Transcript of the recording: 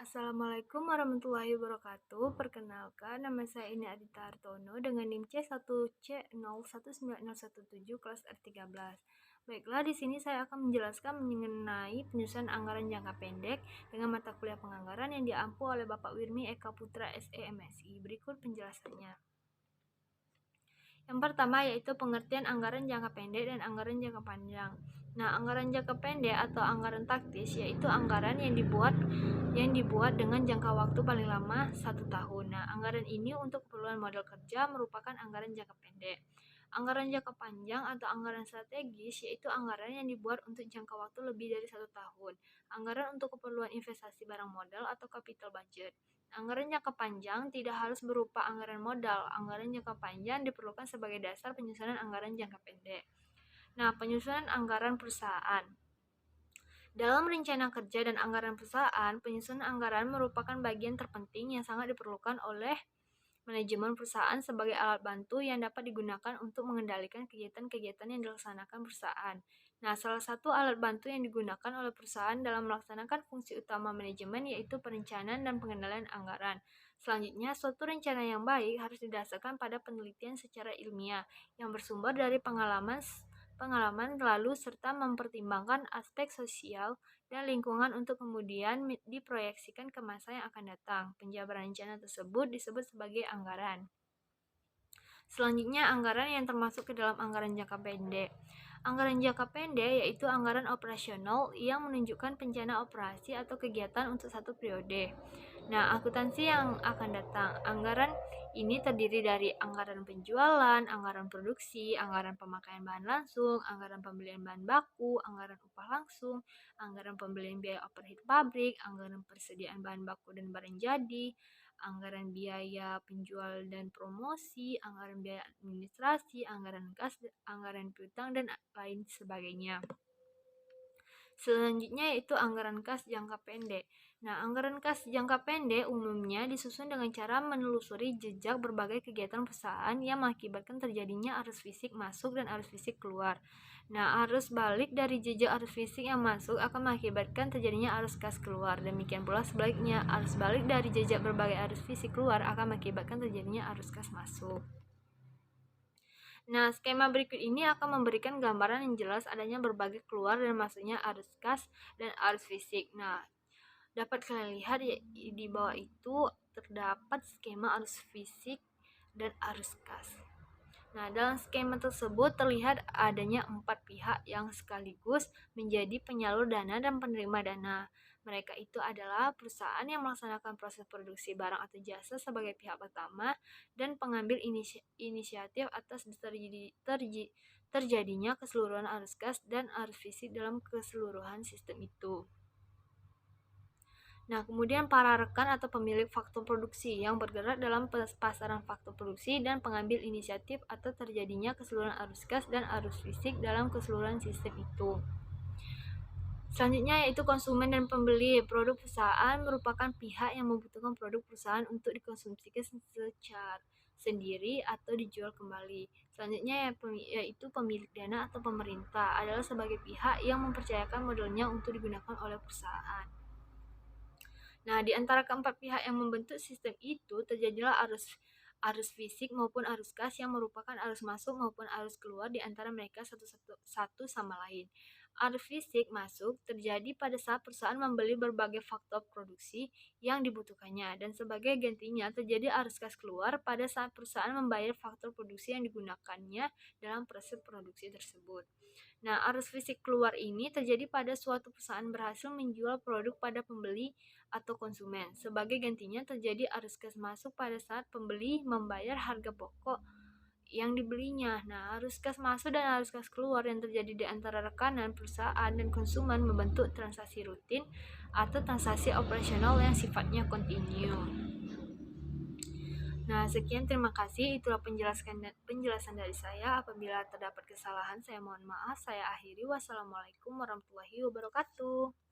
Assalamualaikum warahmatullahi wabarakatuh. Perkenalkan, nama saya Ine Adita Hartono dengan NIM C1C019017 kelas R13. Baiklah, di sini saya akan menjelaskan mengenai penyusunan anggaran jangka pendek dengan mata kuliah penganggaran yang diampu oleh Bapak Wirmi Eka Putra SE MSI. Berikut penjelasannya. Yang pertama yaitu pengertian anggaran jangka pendek dan anggaran jangka panjang. Nah, anggaran jangka pendek atau anggaran taktis yaitu anggaran yang dibuat dengan jangka waktu paling lama 1 tahun. Nah, anggaran ini untuk keperluan modal kerja merupakan anggaran jangka pendek. Anggaran jangka panjang atau anggaran strategis yaitu anggaran yang dibuat untuk jangka waktu lebih dari 1 tahun. Anggaran untuk keperluan investasi barang modal atau capital budget. Anggaran jangka panjang tidak harus berupa anggaran modal. Anggaran jangka panjang diperlukan sebagai dasar penyusunan anggaran jangka pendek. Nah, penyusunan anggaran perusahaan. Dalam rencana kerja dan anggaran perusahaan, penyusunan anggaran merupakan bagian terpenting yang sangat diperlukan oleh manajemen perusahaan sebagai alat bantu yang dapat digunakan untuk mengendalikan kegiatan-kegiatan yang dilaksanakan perusahaan. Nah, salah satu alat bantu yang digunakan oleh perusahaan dalam melaksanakan fungsi utama manajemen yaitu perencanaan dan pengendalian anggaran. Selanjutnya, suatu rencana yang baik harus didasarkan pada penelitian secara ilmiah yang bersumber dari pengalaman lalu serta mempertimbangkan aspek sosial dan lingkungan untuk kemudian diproyeksikan ke masa yang akan datang. Penjabaran rencana tersebut disebut sebagai anggaran. Selanjutnya, anggaran yang termasuk ke dalam anggaran jangka pendek. Anggaran jangka pendek yaitu anggaran operasional yang menunjukkan perencanaan operasi atau kegiatan untuk satu periode. Nah, akuntansi yang akan datang. Anggaran ini terdiri dari anggaran penjualan, anggaran produksi, anggaran pemakaian bahan langsung, anggaran pembelian bahan baku, anggaran upah langsung, anggaran pembelian biaya overhead pabrik, anggaran persediaan bahan baku dan barang jadi, anggaran biaya penjual dan promosi, anggaran biaya administrasi, anggaran kas, anggaran piutang, dan lain sebagainya. Selanjutnya yaitu anggaran kas jangka pendek. Nah, anggaran kas jangka pendek umumnya disusun dengan cara menelusuri jejak berbagai kegiatan perusahaan yang mengakibatkan terjadinya arus fisik masuk dan arus fisik keluar. Nah, arus balik dari jejak arus fisik yang masuk akan mengakibatkan terjadinya arus kas keluar. Demikian pula sebaliknya, arus balik dari jejak berbagai arus fisik keluar akan mengakibatkan terjadinya arus kas masuk. Nah, skema berikut ini akan memberikan gambaran yang jelas adanya berbagai keluar dan masuknya arus kas dan arus fisik. Nah, dapat kalian lihat ya, di bawah itu terdapat skema arus fisik dan arus kas. Nah, dalam skema tersebut terlihat adanya 4 pihak yang sekaligus menjadi penyalur dana dan penerima dana. Mereka itu adalah perusahaan yang melaksanakan proses produksi barang atau jasa sebagai pihak pertama dan pengambil inisiatif atas terjadinya keseluruhan arus kas dan arus fisik dalam keseluruhan sistem itu. Nah, kemudian para rekan atau pemilik faktor produksi yang bergerak dalam pasaran faktor produksi dan pengambil inisiatif atau terjadinya keseluruhan arus kas dan arus fisik dalam keseluruhan sistem itu. Selanjutnya yaitu konsumen dan pembeli. Produk perusahaan merupakan pihak yang membutuhkan produk perusahaan untuk dikonsumsikan secara sendiri atau dijual kembali. Selanjutnya yaitu pemilik dana atau pemerintah adalah sebagai pihak yang mempercayakan modalnya untuk digunakan oleh perusahaan. Nah, di antara keempat pihak yang membentuk sistem itu terjadilah arus fisik maupun arus kas yang merupakan arus masuk maupun arus keluar di antara mereka satu sama lain. Arus fisik masuk terjadi pada saat perusahaan membeli berbagai faktor produksi yang dibutuhkannya dan sebagai gantinya terjadi arus kas keluar pada saat perusahaan membayar faktor produksi yang digunakannya dalam proses produksi tersebut. Nah, arus fisik keluar ini terjadi pada suatu perusahaan berhasil menjual produk pada pembeli atau konsumen. Sebagai gantinya terjadi arus kas masuk pada saat pembeli membayar harga pokok yang dibelinya. Nah, arus kas masuk dan arus kas keluar yang terjadi di antara rekanan, perusahaan, dan konsumen membentuk transaksi rutin atau transaksi operasional yang sifatnya kontinu. Nah, sekian, terima kasih. Itulah penjelasan dari saya. Apabila terdapat kesalahan, saya mohon maaf. Saya akhiri. Wassalamualaikum warahmatullahi wabarakatuh.